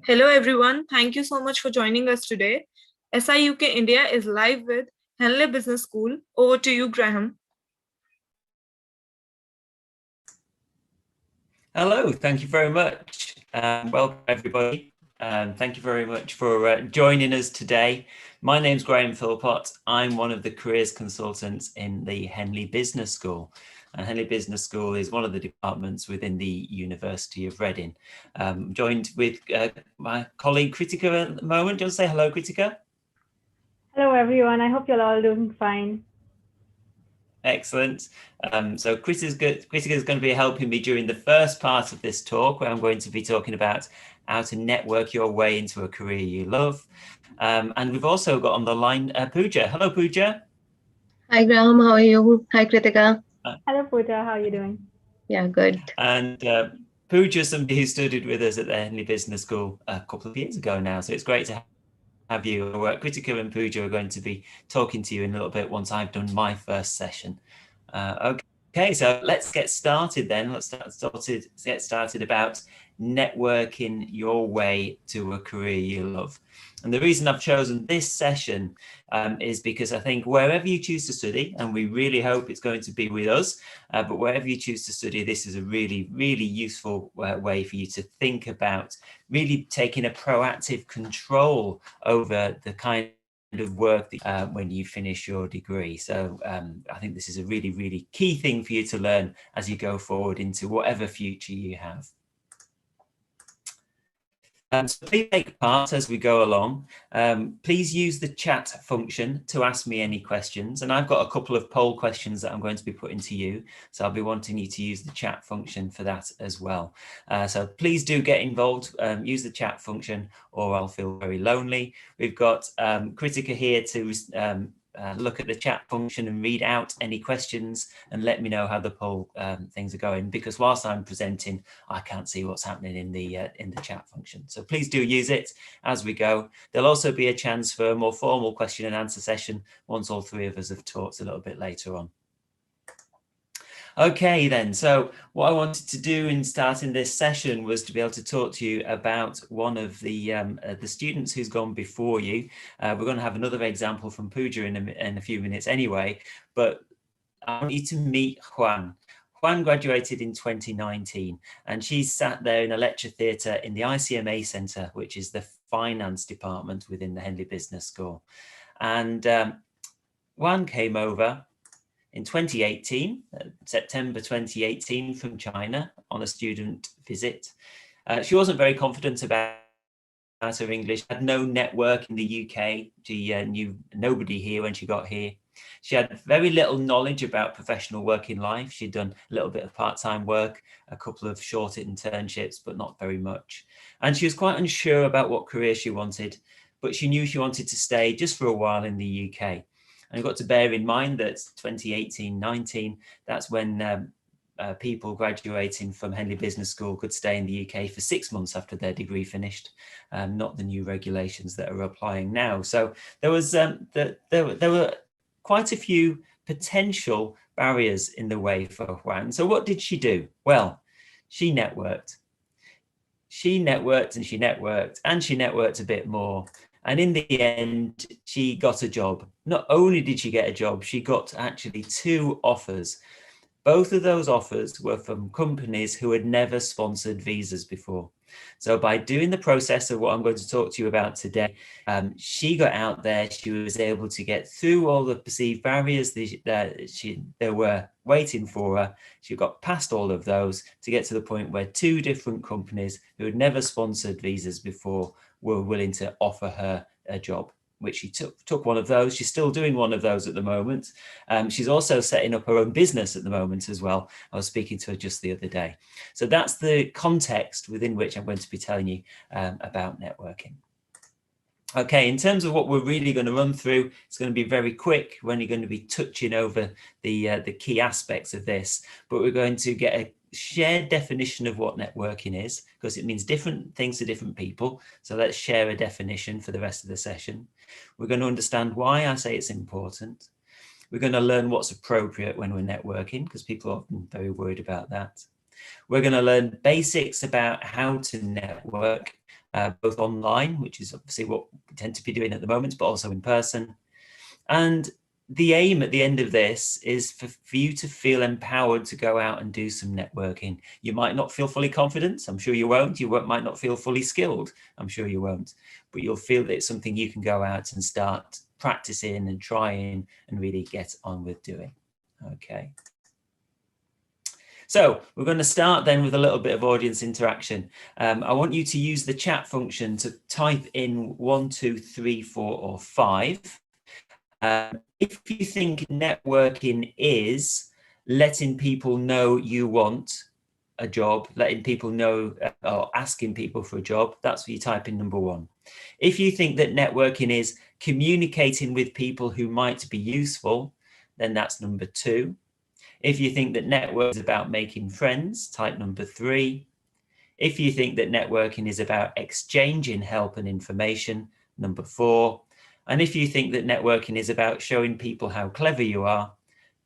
Hello, everyone. Thank you so much for joining us today. SI UK India is live with Henley Business School. Over to you, Graham. Hello, thank you very much. Welcome, everybody. Thank you very much for joining us today. My name's Graham Philpott. I'm one of the careers consultants in the Henley Business School. And Henley Business School is one of the departments within the University of Reading. Joined with my colleague Kritika at the moment. Do you want to say hello, Kritika? Hello, everyone. I hope you're all doing fine. Excellent. So Kritika is going to be helping me during the first part of this talk, where I'm going to be talking about how to network your way into a career you love. And we've also got on the line Puja. Hello, Puja. Hi, Graham. How are you? Hi, Kritika. Hello, Puja. How are you doing? Yeah, good. And Puja is somebody who studied with us at the Henley Business School a couple of years ago now. So it's great to have you. Kritika and Puja are going to be talking to you in a little bit once I've done my first session. Okay, so let's get started then. Let's get started about networking your way to a career you love. And the reason I've chosen this session is because I think wherever you choose to study, and we really hope it's going to be with us, but wherever you choose to study, this is a really, really useful way for you to think about really taking a proactive control over the kind of work that, when you finish your degree. So I think this is a really, really key thing for you to learn as you go forward into whatever future you have. So please take part as we go along. Please use the chat function to ask me any questions. And I've got a couple of poll questions that I'm going to be putting to you. So I'll be wanting you to use the chat function for that as well. So please do get involved, use the chat function, or I'll feel very lonely. We've got Kritika here to look at the chat function and read out any questions and let me know how the poll things are going, because whilst I'm presenting, I can't see what's happening in the chat function. So please do use it as we go. There'll also be a chance for a more formal question and answer session once all three of us have talked a little bit later on. Okay, then, so what I wanted to do in starting this session was to be able to talk to you about one of the students who's gone before you. We're going to have another example from Puja in a few minutes anyway, but I want you to meet Juan. Juan graduated in 2019, and she's sat there in a lecture theatre in the ICMA Centre, which is the finance department within the Henley Business School. And Juan came over in 2018, September 2018, from China on a student visit. She wasn't very confident about her English, had no network in the UK. She knew nobody here when she got here. She had very little knowledge about professional work in life. She'd done a little bit of part-time work, a couple of short internships, but not very much. And she was quite unsure about what career she wanted, but she knew she wanted to stay just for a while in the UK. And you've got to bear in mind that 2018-19, that's when people graduating from Henley Business School could stay in the UK for 6 months after their degree finished, not the new regulations that are applying now. So there were quite a few potential barriers in the way for Juan. So what did she do? Well, she networked. She networked and she networked and she networked a bit more. And in the end, she got a job. Not only did she get a job, she got actually 2 offers. Both of those offers were from companies who had never sponsored visas before. So by doing the process of what I'm going to talk to you about today, she got out there, she was able to get through all the perceived barriers that were waiting for her. She got past all of those to get to the point where 2 different companies who had never sponsored visas before were willing to offer her a job, which she took one of those. She's still doing one of those at the moment. She's also setting up her own business at the moment as well. I was speaking to her just the other day. So that's the context within which I'm going to be telling you about networking. Okay, in terms of what we're really going to run through, it's going to be very quick. We're only going to be touching over the key aspects of this, but we're going to get a shared definition of what networking is, because it means different things to different people. So let's share a definition for the rest of the session. We're going to understand why I say it's important. We're going to learn what's appropriate when we're networking, because people are often very worried about that. We're going to learn basics about how to network, both online, which is obviously what we tend to be doing at the moment, but also in person. And the aim at the end of this is for you to feel empowered to go out and do some networking. You might not feel fully confident. I'm sure you won't. You might not feel fully skilled. I'm sure you won't. But you'll feel that it's something you can go out and start practicing and trying and really get on with doing. Okay. So we're going to start then with a little bit of audience interaction. I want you to use the chat function to type in 1, 2, 3, 4, or 5. If you think networking is letting people know you want a job, letting people know or asking people for a job, that's what you type in number 1. If you think that networking is communicating with people who might be useful, then that's number 2. If you think that networking is about making friends, type number 3. If you think that networking is about exchanging help and information, number 4. And if you think that networking is about showing people how clever you are,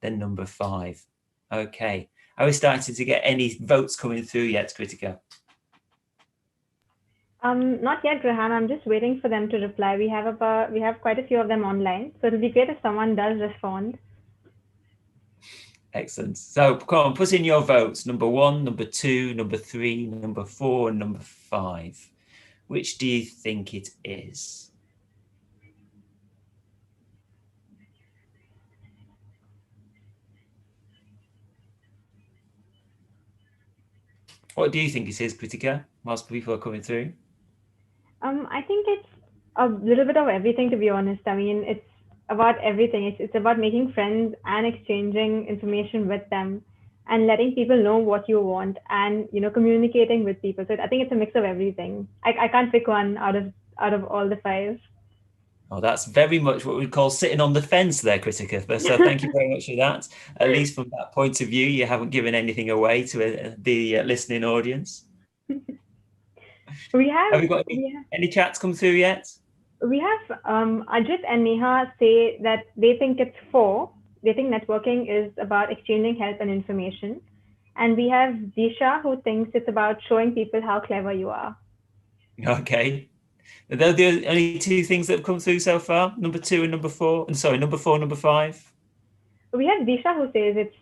then number 5. Okay. Are we starting to get any votes coming through yet, Kritika? Not yet, Graham. I'm just waiting for them to reply. We have quite a few of them online, so it'll be great if someone does respond. Excellent. So come on, put in your votes. Number 1, number 2, number 3, number 4, and number 5. Which do you think it is? What do you think it is, Kritika, whilst people are coming through? I think it's a little bit of everything, to be honest. I mean, it's about everything. It's about making friends and exchanging information with them and letting people know what you want and, communicating with people. So I think it's a mix of everything. I can't pick one out of all the 5. Oh, that's very much what we call sitting on the fence there, Kritika. So thank you very much for that. At least from that point of view, you haven't given anything away to the listening audience. Have we got any chats come through yet? We have Ajit and Neha say that they think it's 4. They think networking is about exchanging help and information. And we have Disha who thinks it's about showing people how clever you are. Okay. Are they the only 2 things that have come through so far? Number 2 and number 4? And sorry, number 4, number 5? We have Disha who says it's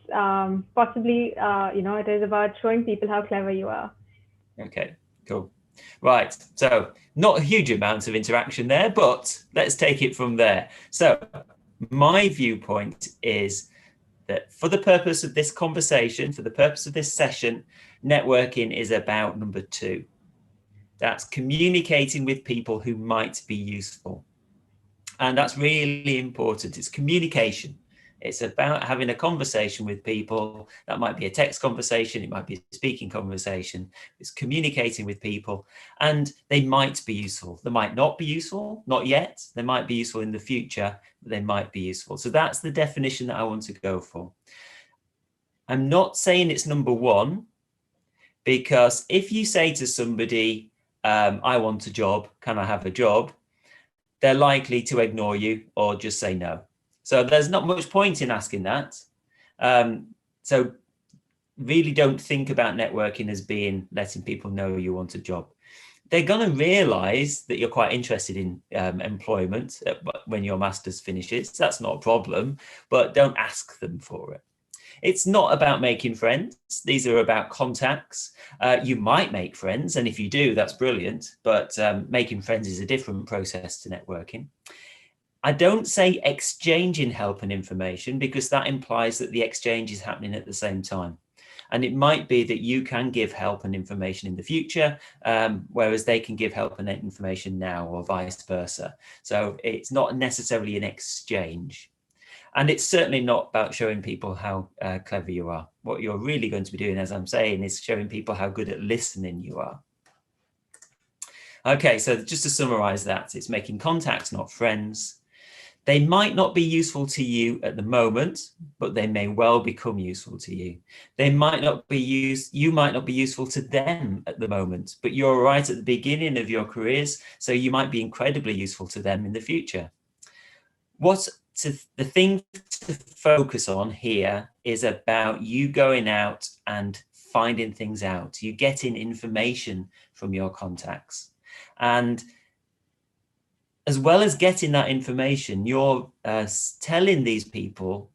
possibly, it is about showing people how clever you are. Okay, cool. Right, so not a huge amount of interaction there, but let's take it from there. So my viewpoint is that for the purpose of this conversation, for the purpose of this session, networking is about number 2. That's communicating with people who might be useful. And that's really important. It's communication. It's about having a conversation with people. That might be a text conversation. It might be a speaking conversation. It's communicating with people and they might be useful. They might not be useful, not yet. They might be useful in the future, but they might be useful. So that's the definition that I want to go for. I'm not saying it's number 1, because if you say to somebody, I want a job, can I have a job? They're likely to ignore you or just say no. So there's not much point in asking that. So really don't think about networking as being letting people know you want a job. They're going to realize that you're quite interested in employment when your master's finishes. That's not a problem, but don't ask them for it. It's not about making friends. These are about contacts. You might make friends, and if you do, that's brilliant. But making friends is a different process to networking. I don't say exchanging help and information because that implies that the exchange is happening at the same time. And it might be that you can give help and information in the future, whereas they can give help and information now or vice versa. So it's not necessarily an exchange. And it's certainly not about showing people how clever you are. What you're really going to be doing, as I'm saying, is showing people how good at listening you are. Okay, so just to summarize that, it's making contacts, not friends. They might not be useful to you at the moment, but they may well become useful to you. They might not be you might not be useful to them at the moment, but you're right at the beginning of your careers, so you might be incredibly useful to them in the future. The thing to focus on here is about you going out and finding things out. You getting information from your contacts. And as well as getting that information, you're telling these people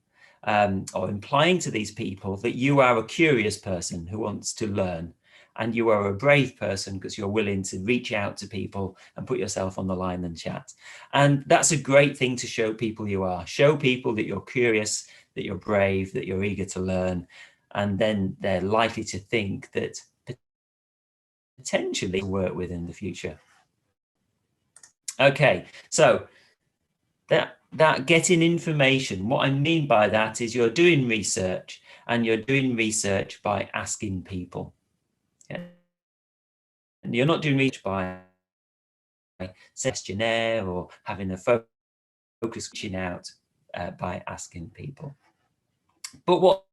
or implying to these people that you are a curious person who wants to learn, and you are a brave person because you're willing to reach out to people and put yourself on the line and chat. And that's a great thing to show people you are. Show people that you're curious, that you're brave, that you're eager to learn, and then they're likely to think that potentially work with in the future. Okay, so that getting information, what I mean by that is you're doing research, and you're doing research by asking people. Okay? And you're not doing research by questionnaire or having a focus reaching out by asking people. But what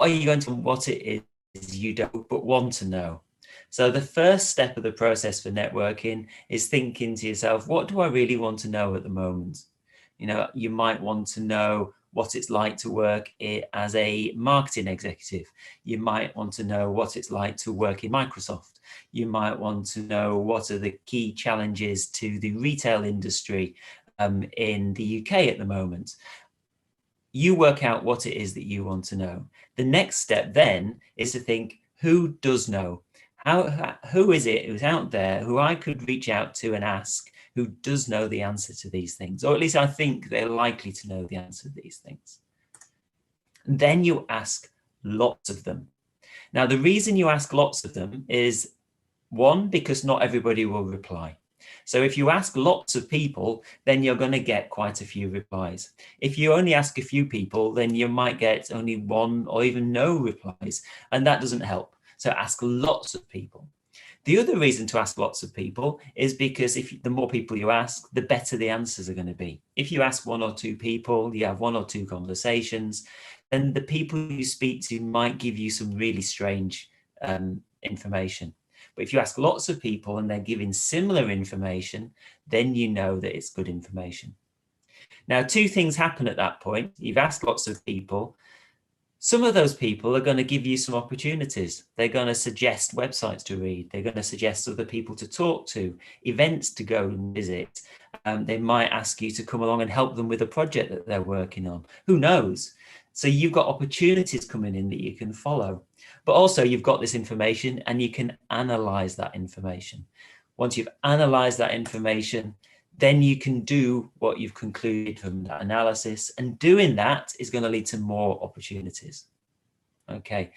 are you going to, what it is you don't but want to know? So the first step of the process for networking is thinking to yourself, what do I really want to know at the moment? You know, you might want to know what it's like to work as a marketing executive. You might want to know what it's like to work in Microsoft. You might want to know what are the key challenges to the retail industry in the UK at the moment. You work out what it is that you want to know. The next step then is to think, who does know? Who is it who's out there who I could reach out to and ask, who does know the answer to these things? Or at least I think they're likely to know the answer to these things. And then you ask lots of them. Now, the reason you ask lots of them is, one, because not everybody will reply. So if you ask lots of people, then you're going to get quite a few replies. If you only ask a few people, then you might get only one or even no replies, and that doesn't help. So ask lots of people. The other reason to ask lots of people is because the more people you ask, the better the answers are going to be. If you ask one or two people, you have one or two conversations, then the people you speak to might give you some really strange information. But if you ask lots of people and they're giving similar information, then you know that it's good information. Now, two things happen at that point. You've asked lots of people. Some of those people are going to give you some opportunities. They're going to suggest websites to read. They're going to suggest other people to talk to, events to go and visit. They might ask you to come along and help them with a project that they're working on. Who knows? So you've got opportunities coming in that you can follow. But also you've got this information and you can analyze that information. Once you've analyzed that information, then you can do what you've concluded from that analysis, and doing that is going to lead to more opportunities. Okay.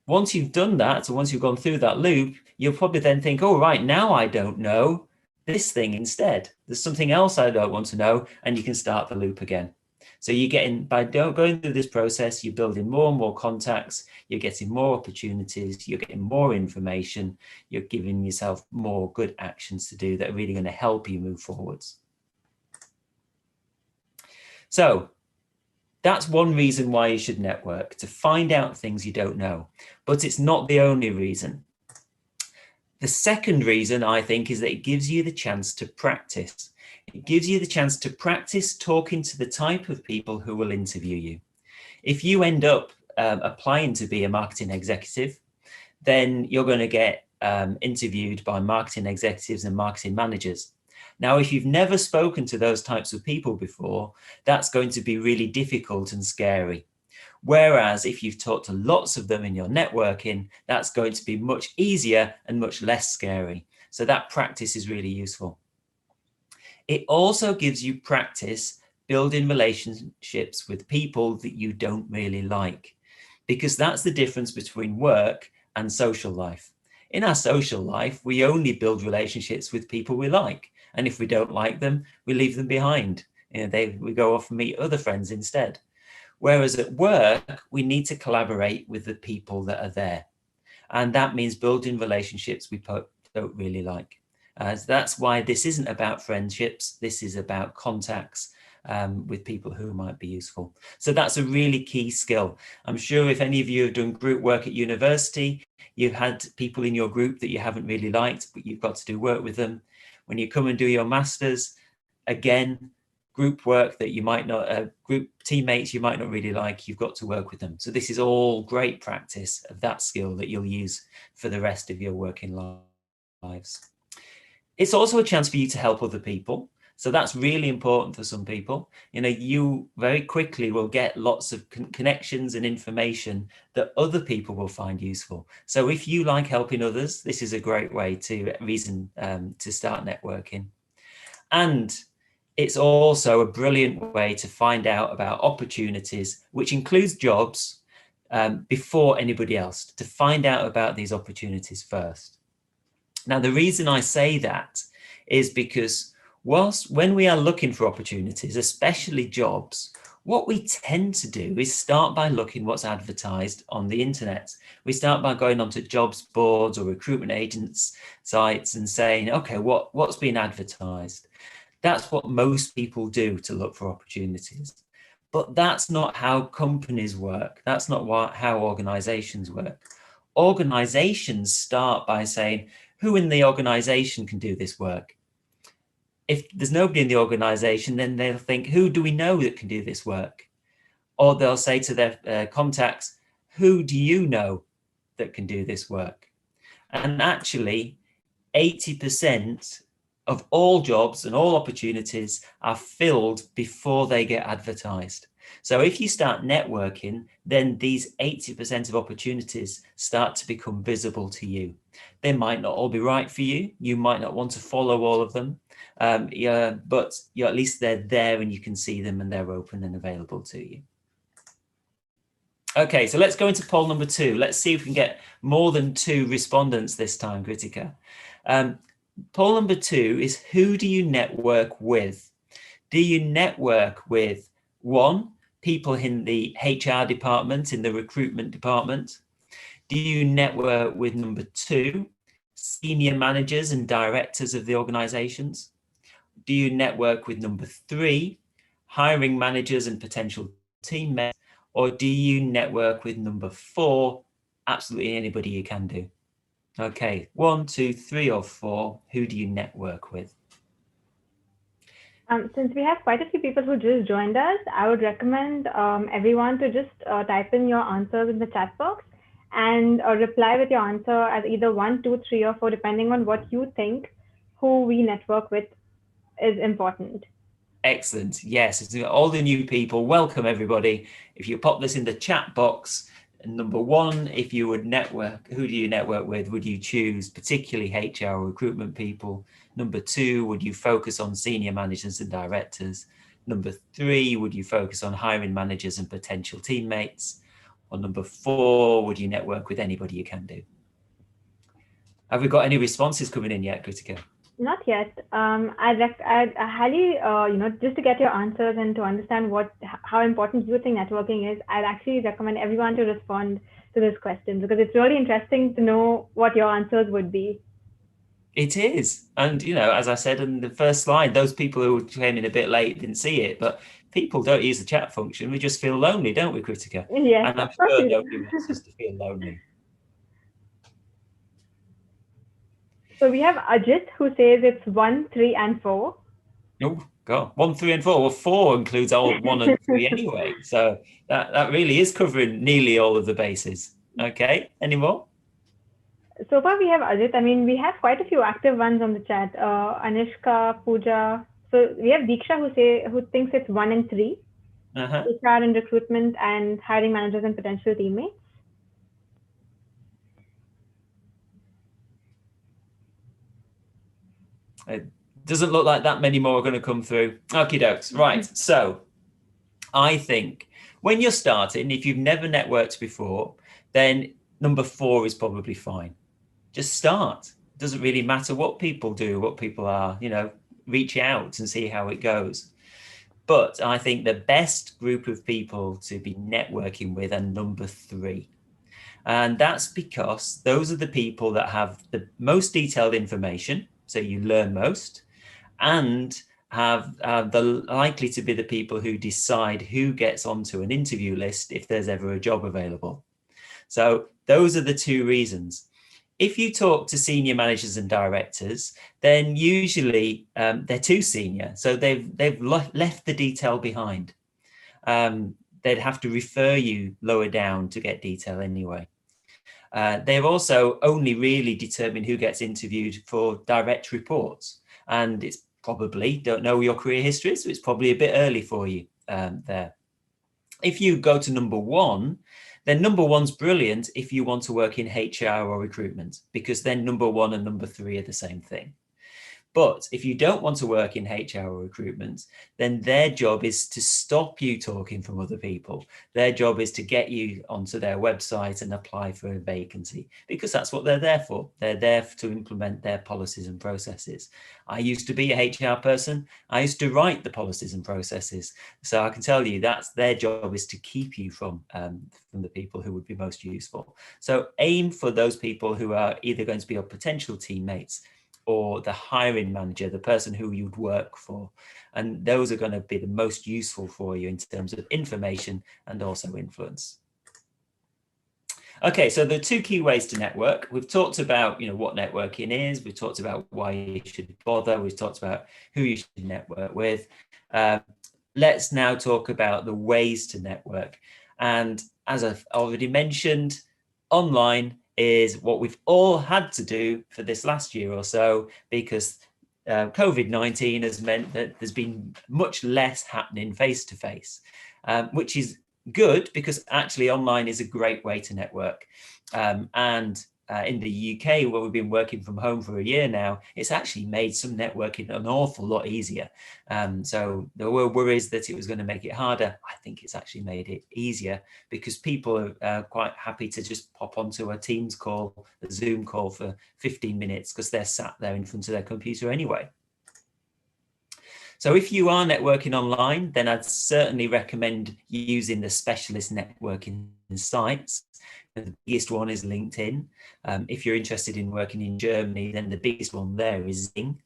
Once you've done that, so once you've gone through that loop, you'll probably then think, oh, right, now I don't know this thing instead. There's something else I don't want to know, and you can start the loop again. So you're getting, by going through this process, you're building more and more contacts, you're getting more opportunities, you're getting more information, you're giving yourself more good actions to do that are really going to help you move forwards. So that's one reason why you should network, to find out things you don't know, but it's not the only reason. The second reason, I think, is that it gives you the chance to practice. It gives you the chance to practice talking to the type of people who will interview you. If you end up applying to be a marketing executive, then you're going to get interviewed by marketing executives and marketing managers. Now, if you've never spoken to those types of people before, that's going to be really difficult and scary. Whereas if you've talked to lots of them in your networking, that's going to be much easier and much less scary. So that practice is really useful. It also gives you practice building relationships with people that you don't really like, because that's the difference between work and social life. In our social life, we only build relationships with people we like. And if we don't like them, we leave them behind. We go off and meet other friends instead. Whereas at work, we need to collaborate with the people that are there. And that means building relationships we don't really like. So that's why this isn't about friendships. This is about contacts with people who might be useful. So that's a really key skill. I'm sure if any of you have done group work at university, you've had people in your group that you haven't really liked, but you've got to do work with them. When you come and do your masters, again, group work that you might not, group teammates you might not really like, you've got to work with them. So this is all great practice of that skill that you'll use for the rest of your working life. lives. It's also a chance for you to help other people. So that's really important for some people. You very quickly will get lots of connections and information that other people will find useful. So if you like helping others, this is a great way to start networking. And it's also a brilliant way to find out about opportunities, which includes jobs, before anybody else, to find out about these opportunities first. Now, the reason I say that is because when we are looking for opportunities, especially jobs, what we tend to do is start by looking what's advertised on the internet. We start by going onto jobs boards or recruitment agents' sites and saying, okay, what's been advertised? That's what most people do to look for opportunities. But that's not how companies work. That's not how organizations work. Organizations start by saying, who in the organization can do this work? If there's nobody in the organization, then they'll think, who do we know that can do this work? Or they'll say to their contacts, who do you know that can do this work? And actually, 80% of all jobs and all opportunities are filled before they get advertised. So if you start networking, then these 80% of opportunities start to become visible to you. They might not all be right for you. You might not want to follow all of them, but at least they're there and you can see them and they're open and available to you. Okay, so let's go into poll number 2. Let's see if we can get more than 2 respondents this time, Kritika. Poll number 2 is, who do you network with? Do you network with 1, people in the HR department, in the recruitment department? Do you network with number 2, senior managers and directors of the organizations? Do you network with number 3, hiring managers and potential teammates? Or do you network with number 4, absolutely anybody you can do? Okay, 1, 2, 3, or 4, who do you network with? Since we have quite a few people who just joined us, I would recommend everyone to just type in your answers in the chat box and reply with your answer as either 1, 2, 3, or 4, depending on what you think who we network with is important. Excellent. Yes, all the new people, welcome everybody. If you pop this in the chat box, number 1, if you would network, who do you network with? Would you choose particularly HR or recruitment people? Number 2, would you focus on senior managers and directors? Number 3, would you focus on hiring managers and potential teammates? Or number 4, would you network with anybody you can do? Have we got any responses coming in yet, Kritika? Not yet. I'd highly, just to get your answers and to understand how important you think networking is, I'd actually recommend everyone to respond to this question, because it's really interesting to know what your answers would be. It is. And, as I said in the first slide, those people who came in a bit late didn't see it, but people don't use the chat function. We just feel lonely, don't we, Kritika? Yes. And I'm sure nobody wants us to feel lonely. So we have Ajit, who says it's 1, 3, and 4. Oh, God. 1, 3, and 4. Well, 4 includes all 1 and 3 anyway. So that really is covering nearly all of the bases. Okay. Any more? So far we have Ajit. I mean, we have quite a few active ones on the chat. Anishka, Puja. So we have Diksha who thinks it's 1 and 3. HR and recruitment and hiring managers and potential teammates. It doesn't look like that many more are going to come through. Okie dokes. Right. So I think when you're starting, if you've never networked before, then number 4 is probably fine. Just start. It doesn't really matter what people do, what people are, reach out and see how it goes. But I think the best group of people to be networking with are number 3. And that's because those are the people that have the most detailed information. So you learn most, and have the likely to be the people who decide who gets onto an interview list if there's ever a job available. So those are the 2 reasons. If you talk to senior managers and directors, then usually they're too senior. So they've left the detail behind. They'd have to refer you lower down to get detail anyway. They've also only really determined who gets interviewed for direct reports. And it's probably, don't know your career history, so it's probably a bit early for you there. If you go to number one, then number one's brilliant if you want to work in HR or recruitment, because then number one and number three are the same thing. But if you don't want to work in HR or recruitment, then their job is to stop you talking from other people. Their job is to get you onto their website and apply for a vacancy, because that's what they're there for. They're there to implement their policies and processes. I used to be a HR person. I used to write the policies and processes. So I can tell you that's their job, is to keep you from the people who would be most useful. So aim for those people who are either going to be your potential teammates or the hiring manager, the person who you'd work for. And those are going to be the most useful for you in terms of information and also influence. Okay, so there are two key ways to network. We've talked about, what networking is. We've talked about why you should bother. We've talked about who you should network with. Let's now talk about the ways to network. And as I've already mentioned, online is what we've all had to do for this last year or so, because COVID-19 has meant that there's been much less happening face-to-face, which is good, because actually online is a great way to network. And in the UK, where we've been working from home for a year now, it's actually made some networking an awful lot easier. So there were worries that it was going to make it harder. I think it's actually made it easier, because people are quite happy to just pop onto a Teams call, a Zoom call for 15 minutes, because they're sat there in front of their computer anyway. So if you are networking online, then I'd certainly recommend using the specialist networking sites. The biggest one is LinkedIn. If you're interested in working in Germany, then the biggest one there is Zing.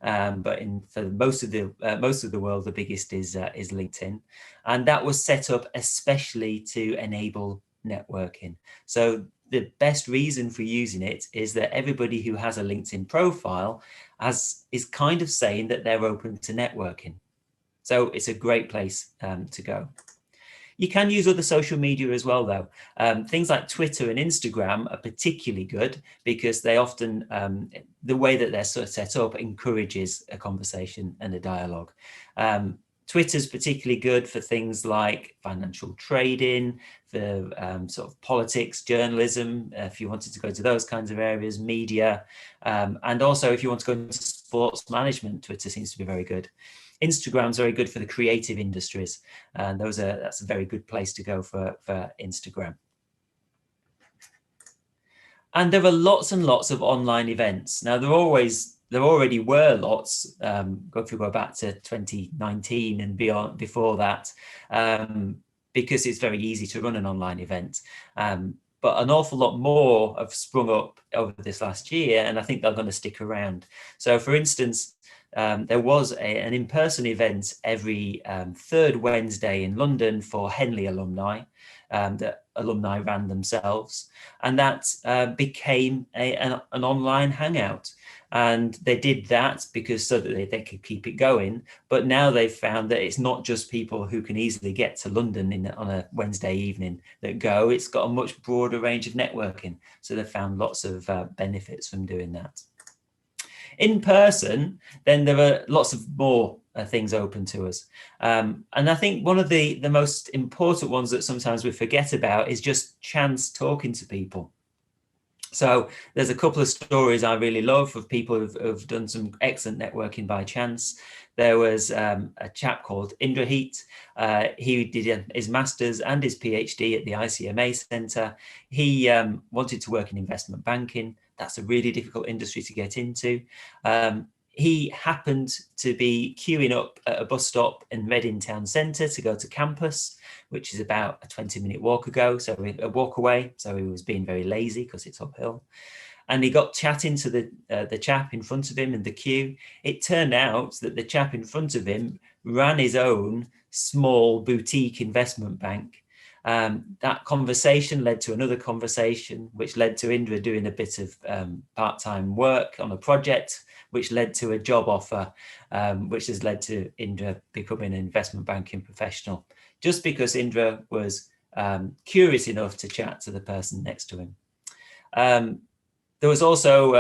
But for most of the world, the biggest is LinkedIn, and that was set up especially to enable networking. So the best reason for using it is that everybody who has a LinkedIn profile is kind of saying that they're open to networking. So it's a great place to go. You can use other social media as well, though. Things like Twitter and Instagram are particularly good, because they often, the way that they're sort of set up encourages a conversation and a dialogue. Twitter's particularly good for things like financial trading, for sort of politics, journalism, if you wanted to go to those kinds of areas, media, and also if you want to go into sports management, Twitter seems to be very good. Instagram's very good for the creative industries, and that's a very good place to go for Instagram. And there are lots and lots of online events. Now, there already were lots, if we go back to 2019 and beyond, before that, because it's very easy to run an online event. But an awful lot more have sprung up over this last year, and I think they're going to stick around. So, for instance, there was an in-person event every third Wednesday in London for Henley alumni, that alumni ran themselves, and that became an online hangout. And they did that because so that they could keep it going. But now they've found that it's not just people who can easily get to London on a Wednesday evening that go. It's got a much broader range of networking. So they've found lots of benefits from doing that. In person, then there are lots of more things open to us. And I think one of the most important ones that sometimes we forget about is just chance talking to people. So there's a couple of stories I really love of people who've done some excellent networking by chance. There was a chap called Indraheet. He did his master's and his PhD at the ICMA Centre. He wanted to work in investment banking. That's a really difficult industry to get into. He happened to be queuing up at a bus stop in Reading Town Centre to go to campus, which is about a 20-minute walk away. So he was being very lazy because it's uphill. And he got chatting to the chap in front of him in the queue. It turned out that the chap in front of him ran his own small boutique investment bank. That conversation led to another conversation, which led to Indra doing a bit of part-time work on a project, which led to a job offer, which has led to Indra becoming an investment banking professional, just because Indra was curious enough to chat to the person next to him. There was also,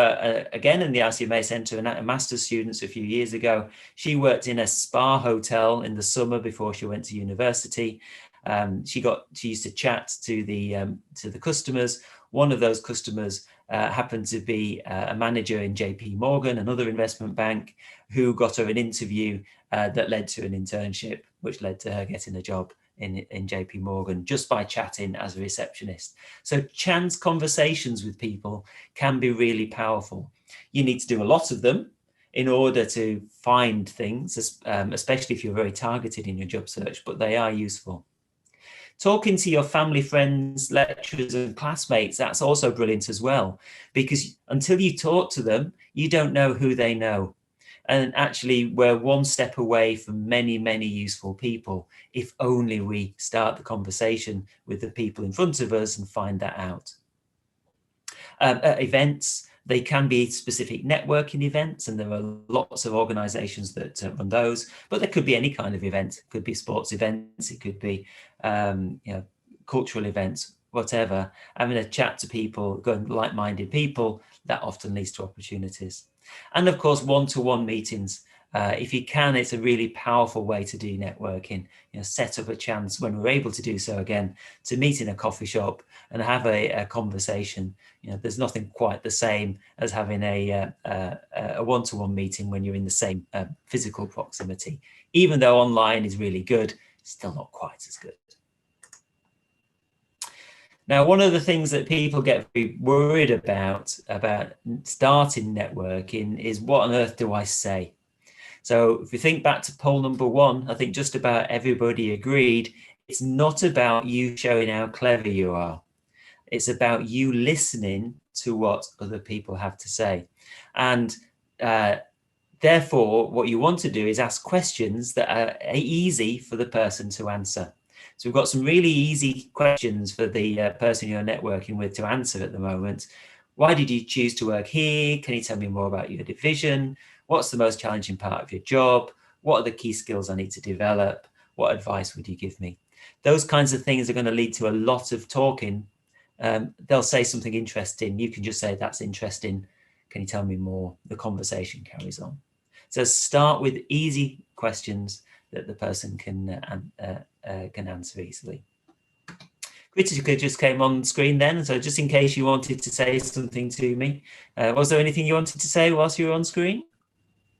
again, in the RCMA Centre, a master's student a few years ago. She worked in a spa hotel in the summer before she went to university. She used to chat to the customers. One of those customers happened to be a manager in JP Morgan, another investment bank, who got her an interview that led to an internship, which led to her getting a job in JP Morgan just by chatting as a receptionist. So chance conversations with people can be really powerful. You need to do a lot of them in order to find things, especially if you're very targeted in your job search, but they are useful. Talking to your family, friends, lecturers and classmates, that's also brilliant as well, because until you talk to them, you don't know who they know. And actually, we're one step away from many, many useful people, if only we start the conversation with the people in front of us and find that out. At events, they can be specific networking events, and there are lots of organizations that run those, but there could be any kind of event. It could be sports events, it could be cultural events, whatever. Having a chat to people, going like-minded people, that often leads to opportunities. And of course, one-to-one meetings. If you can, it's a really powerful way to do networking. Set up a chance when we're able to do so again to meet in a coffee shop and have a conversation. There's nothing quite the same as having a one-to-one meeting when you're in the same physical proximity. Even though online is really good, it's still not quite as good. Now, one of the things that people get very worried about starting networking is, what on earth do I say? So if we think back to poll number 1, I think just about everybody agreed, it's not about you showing how clever you are. It's about you listening to what other people have to say. And therefore, what you want to do is ask questions that are easy for the person to answer. So we've got some really easy questions for the person you're networking with to answer at the moment. Why did you choose to work here? Can you tell me more about your division? What's the most challenging part of your job? What are the key skills I need to develop? What advice would you give me? Those kinds of things are going to lead to a lot of talking. They'll say something interesting. You can just say, that's interesting. Can you tell me more? The conversation carries on. So start with easy questions that the person can answer easily. Kritika just came on screen then, so just in case you wanted to say something to me, was there anything you wanted to say whilst you were on screen?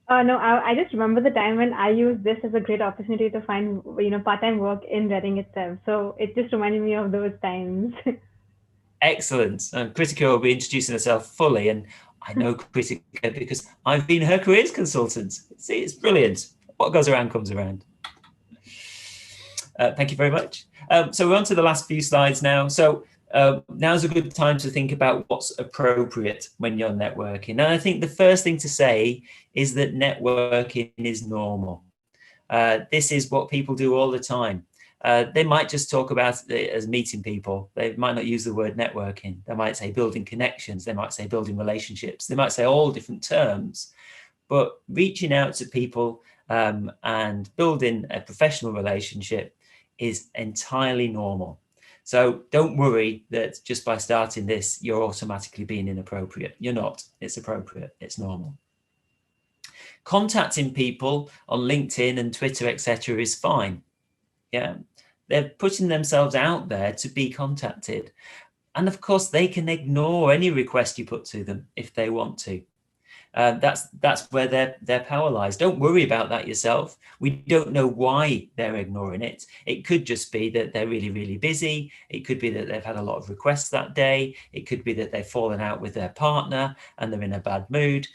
No, I just remember the time when I used this as a great opportunity to find part-time work in Reading itself. So it just reminded me of those times. Excellent. Kritika will be introducing herself fully, and I know Kritika because I've been her careers consultant. See, it's brilliant. What goes around comes around. Thank you very much. So we're on to the last few slides now. So now's a good time to think about what's appropriate when you're networking. And I think the first thing to say is that networking is normal. This is what people do all the time. They might just talk about it as meeting people. They might not use the word networking. They might say building connections. They might say building relationships. They might say all different terms. But reaching out to people and building a professional relationship is entirely normal. So don't worry that just by starting this, you're automatically being inappropriate. You're not. It's appropriate. It's normal. Contacting people on LinkedIn and Twitter, etc., is fine. Yeah, they're putting themselves out there to be contacted. And of course, they can ignore any request you put to them if they want to. That's where their power lies. Don't worry about that yourself. We don't know why they're ignoring it. It could just be that they're really, really busy. It could be that they've had a lot of requests that day. It could be that they've fallen out with their partner and they're in a bad mood.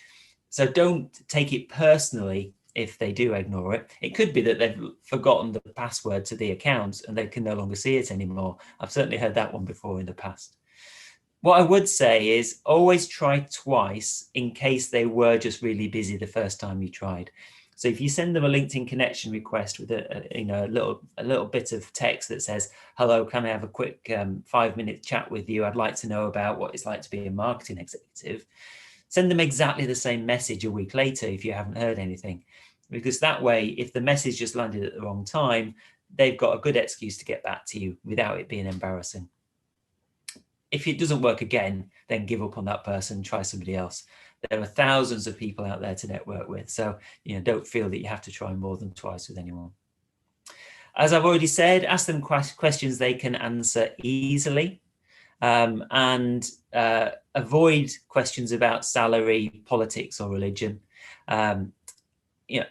So don't take it personally if they do ignore it. It could be that they've forgotten the password to the account and they can no longer see it anymore. I've certainly heard that one before in the past. What I would say is always try twice in case they were just really busy the first time you tried. So if you send them a LinkedIn connection request with a little bit of text that says, hello, can I have a quick 5-minute chat with you? I'd like to know about what it's like to be a marketing executive. Send them exactly the same message a week later if you haven't heard anything, because that way, if the message just landed at the wrong time, they've got a good excuse to get back to you without it being embarrassing. If it doesn't work again, then give up on that person, try somebody else. There are thousands of people out there to network with. So, don't feel that you have to try more than twice with anyone. As I've already said, ask them questions they can answer easily, and avoid questions about salary, politics, or religion.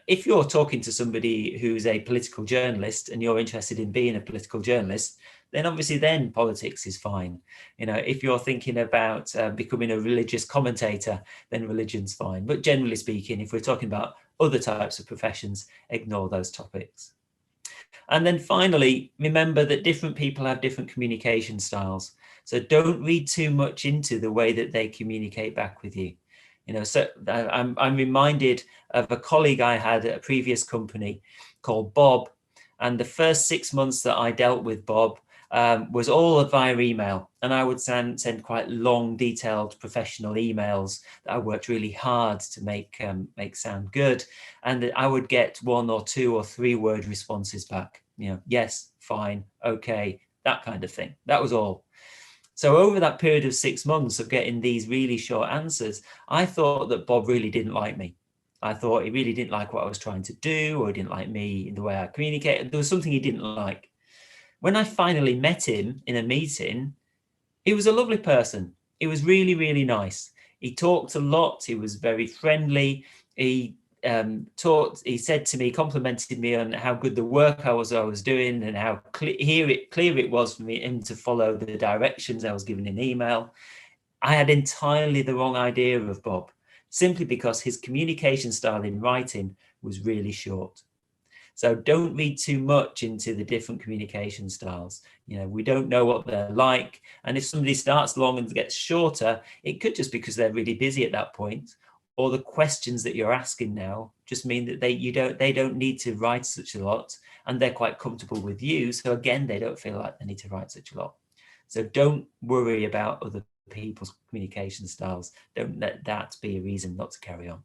If you're talking to somebody who's a political journalist and you're interested in being a political journalist, then obviously politics is fine. If you're thinking about becoming a religious commentator, then religion's fine. But generally speaking, if we're talking about other types of professions, ignore those topics. And then finally, remember that different people have different communication styles. So don't read too much into the way that they communicate back with you. So I'm reminded of a colleague I had at a previous company called Bob. And the first 6 months that I dealt with Bob was all via email. And I would send quite long, detailed professional emails that I worked really hard to make sound good. And I would get 1 or 2 or 3 word responses back. Yes, fine, okay, that kind of thing. That was all. So over that period of 6 months of getting these really short answers, I thought that Bob really didn't like me. I thought he really didn't like what I was trying to do, or he didn't like me in the way I communicated. There was something he didn't like. When I finally met him in a meeting, he was a lovely person. He was really, really nice. He talked a lot. He was very friendly. He said to me, complimented me on how good the work I was doing, and how clear it was for him to follow the directions I was given in email. I had entirely the wrong idea of Bob, simply because his communication style in writing was really short. So don't read too much into the different communication styles. We don't know what they're like. And if somebody starts long and gets shorter, it could just because they're really busy at that point, or the questions that you're asking now just mean that they don't need to write such a lot, and they're quite comfortable with you. So again, they don't feel like they need to write such a lot. So don't worry about other people's communication styles. Don't let that be a reason not to carry on.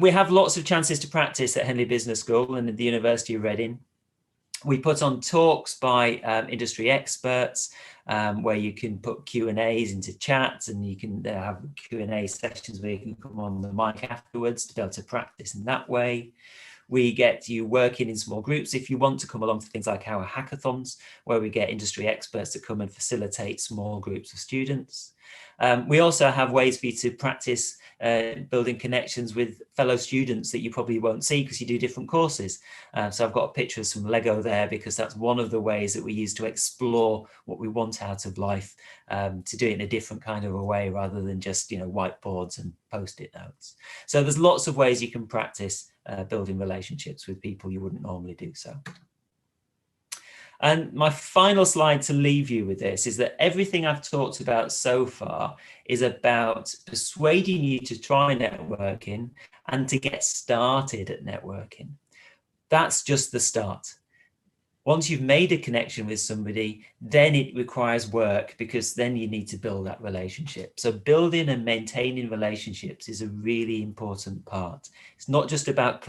We have lots of chances to practice at Henley Business School and at the University of Reading. We put on talks by industry experts, where you can put Q&As into chats, and you can have Q&A sessions where you can come on the mic afterwards to be able to practice in that way. We get you working in small groups if you want to come along to things like our hackathons, where we get industry experts to come and facilitate small groups of students. We also have ways for you to practice building connections with fellow students that you probably won't see because you do different courses. So I've got a picture of some Lego there, because that's one of the ways that we use to explore what we want out of life, to do it in a different kind of a way rather than just whiteboards and post-it notes. So there's lots of ways you can practice building relationships with people you wouldn't normally do so. And my final slide to leave you with this is that everything I've talked about so far is about persuading you to try networking and to get started at networking. That's just the start. Once you've made a connection with somebody, then it requires work, because then you need to build that relationship. So building and maintaining relationships is a really important part. It's not just about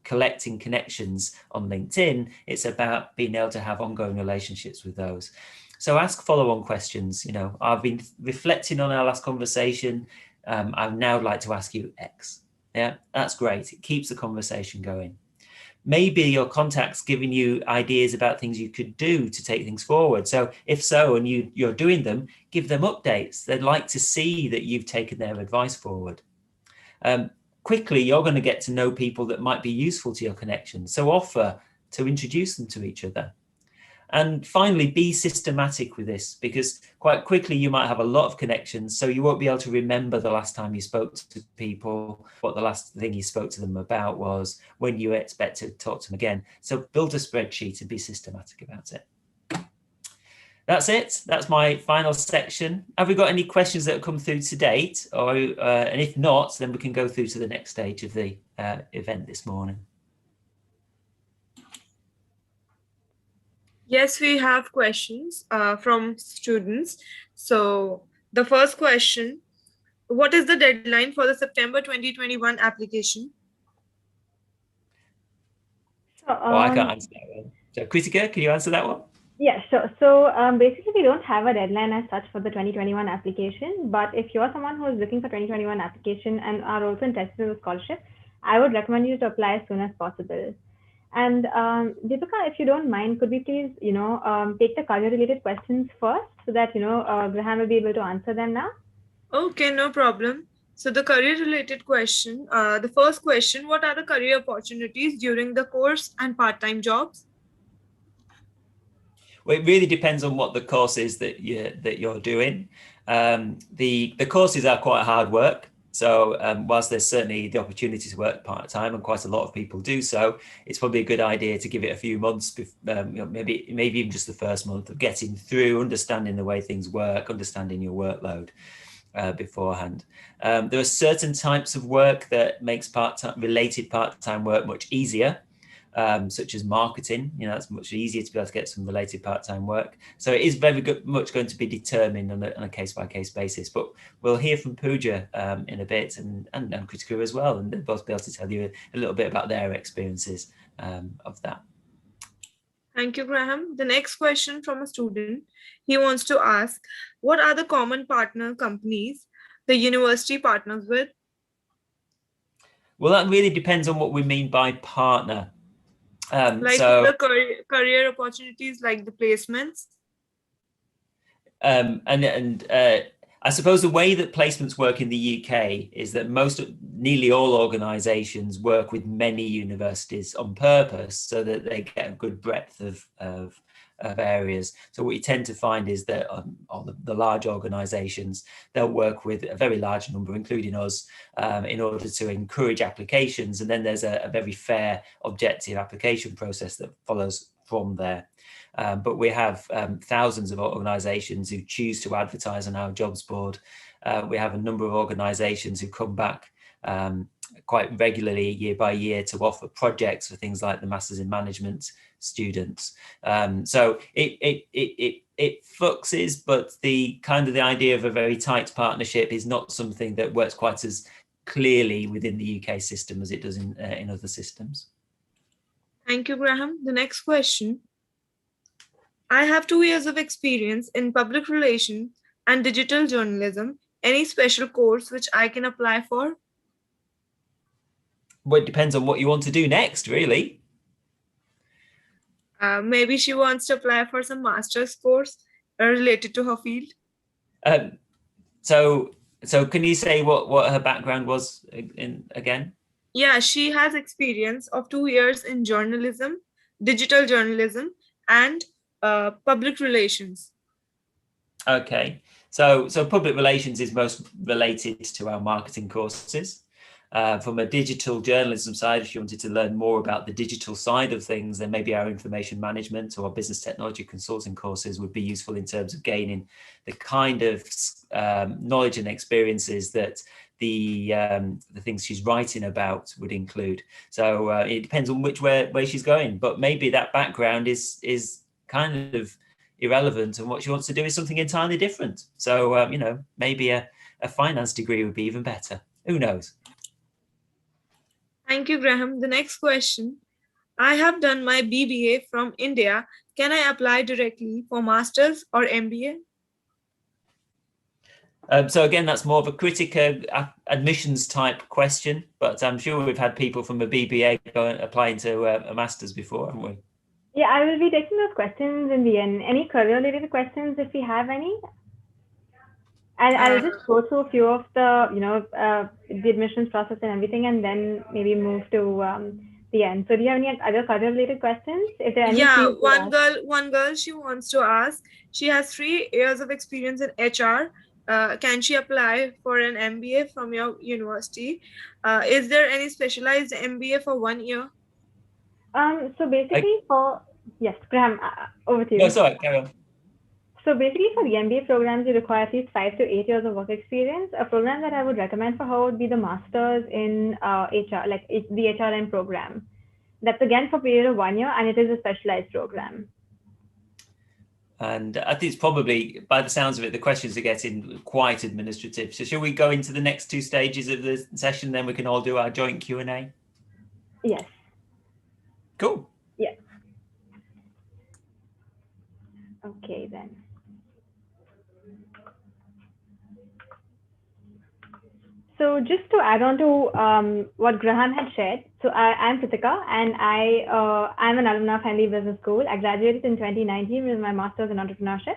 collecting connections on LinkedIn. It's about being able to have ongoing relationships with those. So ask follow-on questions. I've been reflecting on our last conversation. I'd now like to ask you X. Yeah, that's great. It keeps the conversation going. Maybe your contact's giving you ideas about things you could do to take things forward. So if so, and you're doing them, give them updates. They'd like to see that you've taken their advice forward. Quickly, you're going to get to know people that might be useful to your connection. So offer to introduce them to each other. And finally, be systematic with this, because quite quickly you might have a lot of connections, so you won't be able to remember the last time you spoke to people, what the last thing you spoke to them about was, when you expect to talk to them again. So build a spreadsheet and be systematic about it. That's it. That's my final section. Have we got any questions that have come through to date? And if not, then we can go through to the next stage of the event this morning. Yes, we have questions from students. So the first question, what is the deadline for the September 2021 application? So, I can't answer that one. So Kritika, can you answer that one? Yeah, sure. So basically, we don't have a deadline as such for the 2021 application. But if you're someone who is looking for 2021 application and are also interested in the scholarship, I would recommend you to apply as soon as possible. And Deepika, if you don't mind, could we please, take the career-related questions first so that, Graham will be able to answer them now? Okay, no problem. So the career-related question, the first question, what are the career opportunities during the course and part-time jobs? Well, it really depends on what the course is that you're doing. The courses are quite hard work. So whilst there's certainly the opportunity to work part-time, and quite a lot of people do so, it's probably a good idea to give it a few months, maybe even just the first month of getting through, understanding the way things work, understanding your workload beforehand. There are certain types of work that makes related part-time work much easier. Such as marketing, it's much easier to be able to get some related part-time work. So it is very much going to be determined on a case-by-case basis. But we'll hear from Puja in a bit, and Kritika as well, and they'll both be able to tell you a little bit about their experiences of that. Thank you, Graham. The next question from a student. He wants to ask, what are the common partner companies the university partners with? Well, that really depends on what we mean by partner. Like so the career opportunities, like the placements. I suppose the way that placements work in the UK is that nearly all organisations work with many universities on purpose so that they get a good breadth of areas. So what you tend to find is that the large organisations, they'll work with a very large number, including us, in order to encourage applications. And then there's a very fair, objective application process that follows from there. But we have thousands of organisations who choose to advertise on our jobs board. We have a number of organisations who come back quite regularly, year by year, to offer projects for things like the Masters in Management students. So it fluxes, but the idea of a very tight partnership is not something that works quite as clearly within the UK system as it does in other systems. Thank you, Graham. The next question. I have 2 years of experience in public relations and digital journalism. Any special course which I can apply for? Well, it depends on what you want to do next, really. Maybe she wants to apply for some master's course related to her field. So can you say what her background was again? Yeah, she has experience of 2 years in journalism, digital journalism, and public relations. Okay, so public relations is most related to our marketing courses. From a digital journalism side, if you wanted to learn more about the digital side of things, then maybe our information management or our business technology consulting courses would be useful in terms of gaining the kind of knowledge and experiences that the things she's writing about would include. So it depends on which way she's going, but maybe that background is kind of irrelevant, and what she wants to do is something entirely different. So maybe a finance degree would be even better. Who knows? Thank you, Graham. The next question. I have done my BBA from India. Can I apply directly for master's or MBA? So again, that's more of a Kritika admissions type question, but I'm sure we've had people from a BBA applying to a master's before, haven't we? Yeah, I will be taking those questions in the end. Any career-related questions, if we have any? And I'll just go through a few of the, the admissions process and everything, and then maybe move to the end. So do you have any other career-related questions? If there are any, yeah, one girl, she wants to ask, she has 3 years of experience in HR. Can she apply for an MBA from your university? Is there any specialized MBA for 1 year? So basically yes, Graham, over to you. No, sorry, carry on. So basically for the MBA programs, you require at least 5 to 8 years of work experience. A program that I would recommend for her would be the Masters in HR, like the HRM program. That's again for a period of 1 year, and it is a specialized program. And I think it's probably, by the sounds of it, the questions are getting quite administrative. So shall we go into the next 2 stages of the session, then we can all do our joint Q&A? Yes. Cool. Yeah. Okay, then. So just to add on to what Graham had shared, so I'm Kritika, and I'm an alumna of Henley Business School. I graduated in 2019 with my master's in entrepreneurship,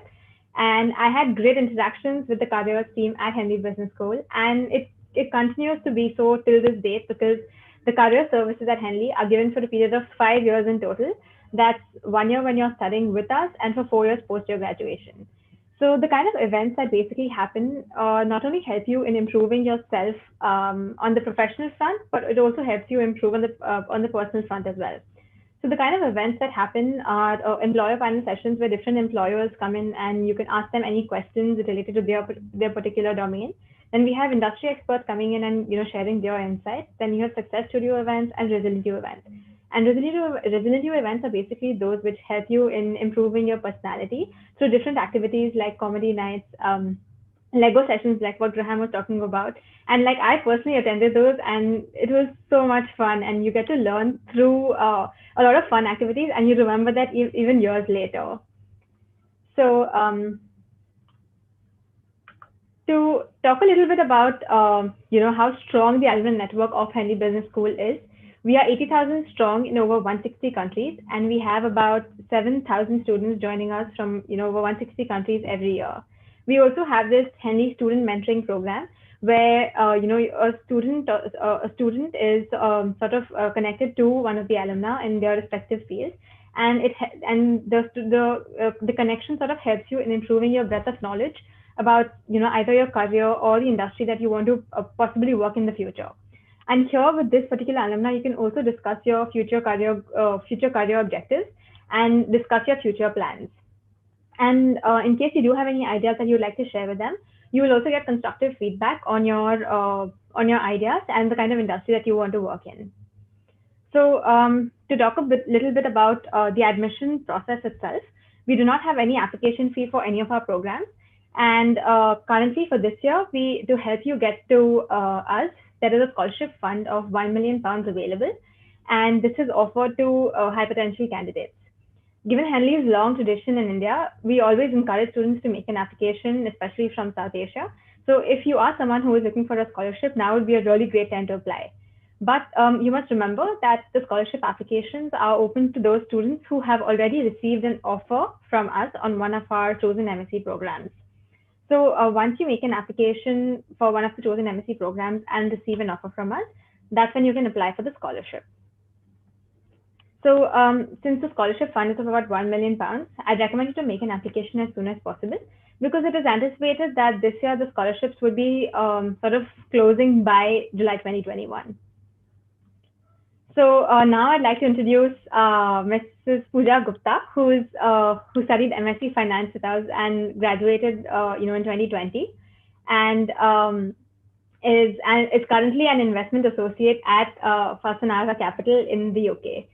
and I had great interactions with the careers team at Henley Business School, and it continues to be so till this date because the career services at Henley are given for a period of 5 years in total. That's 1 year when you're studying with us, and for 4 years post your graduation. So the kind of events that basically happen not only help you in improving yourself on the professional front, but it also helps you improve on the personal front as well. So the kind of events that happen are employer panel sessions where different employers come in and you can ask them any questions related to their particular domain. Then we have industry experts coming in and sharing their insights. Then you have success studio events and resilitive events. And resilitive events are basically those which help you in improving your personality through different activities like comedy nights, Lego sessions like what Graham was talking about. And like I personally attended those and it was so much fun and you get to learn through a lot of fun activities and you remember that even years later. So to talk a little bit about how strong the alumni network of Henley Business School is, we are 80,000 strong in over 160 countries, and we have about 7,000 students joining us from over 160 countries every year. We also have this Henley student mentoring program where a student is sort of connected to one of the alumni in their respective fields, and the connection sort of helps you in improving your breadth of knowledge about either your career or the industry that you want to possibly work in the future. And here with this particular alumni, you can also discuss your future career objectives and discuss your future plans. And in case you do have any ideas that you'd like to share with them, you will also get constructive feedback on your ideas and the kind of industry that you want to work in. So to talk little bit about the admission process itself, we do not have any application fee for any of our programs. And currently for this year, to help you get to us, there is a scholarship fund of £1 million available. And this is offered to high potential candidates. Given Henley's long tradition in India, we always encourage students to make an application, especially from South Asia. So if you are someone who is looking for a scholarship, now would be a really great time to apply. But you must remember that the scholarship applications are open to those students who have already received an offer from us on one of our chosen MSc programs. So once you make an application for one of the chosen MSc programs and receive an offer from us, that's when you can apply for the scholarship. So since the scholarship fund is of about £1 million, I'd recommend you to make an application as soon as possible because it is anticipated that this year the scholarships would be sort of closing by July 2021. So now I'd like to introduce Mrs. Puja Gupta, who studied MSc Finance with us and graduated, in 2020, and is currently an investment associate at Fasanara Capital in the UK.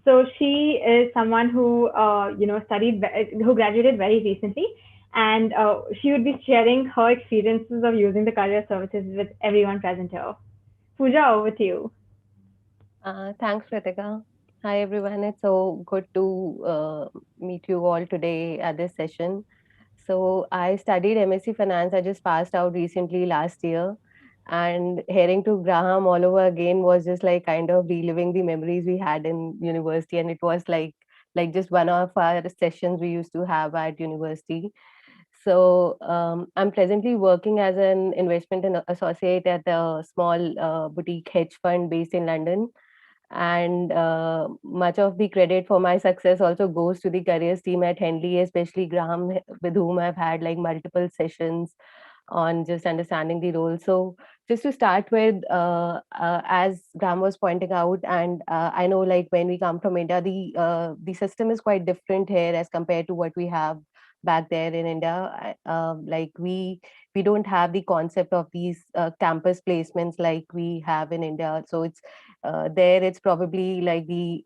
So she is someone who who graduated very recently, and she would be sharing her experiences of using the career services with everyone present here. Puja, over to you. Thanks, Kritika. Hi, everyone. It's so good to meet you all today at this session. So I studied MSc Finance. I just passed out recently last year. And hearing to Graham all over again was just like kind of reliving the memories we had in university. And it was like just one of our sessions we used to have at university. So I'm presently working as an investment associate at a small boutique hedge fund based in London. And much of the credit for my success also goes to the careers team at Henley, especially Graham, with whom I've had like multiple sessions on just understanding the role. So just to start with, as Graham was pointing out, and I know like when we come from India, the system is quite different here as compared to what we have back there in India. Like we don't have the concept of these campus placements like we have in India. So it's there it's probably like the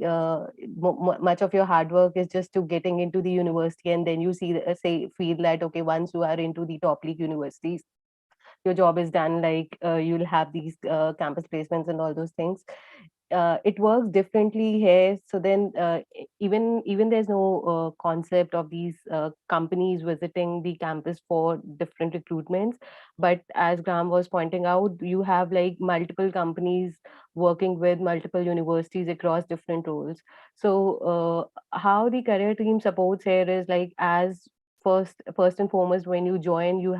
much of your hard work is just to getting into the university, and then you feel that okay, once you are into the top league universities, your job is done, like you'll have these campus placements and all those things. it works differently here. So then even there's no concept of these companies visiting the campus for different recruitments, but as Graham was pointing out, you have like multiple companies working with multiple universities across different roles. So how the career team supports here is like, as first and foremost, when you join, you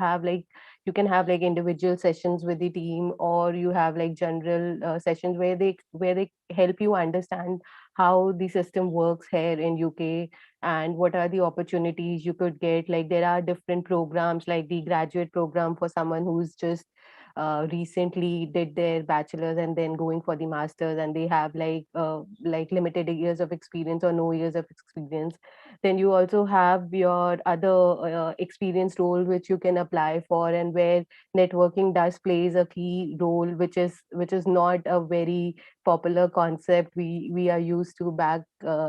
can have like individual sessions with the team, or you have like general sessions where they help you understand how the system works here in UK, and what are the opportunities you could get. Like there are different programs, like the graduate program for someone who's just recently did their bachelor's and then going for the master's, and they have like limited years of experience or no years of experience. Then you also have your other experienced role which you can apply for, and where networking does plays a key role, which is not a very popular concept we are used to back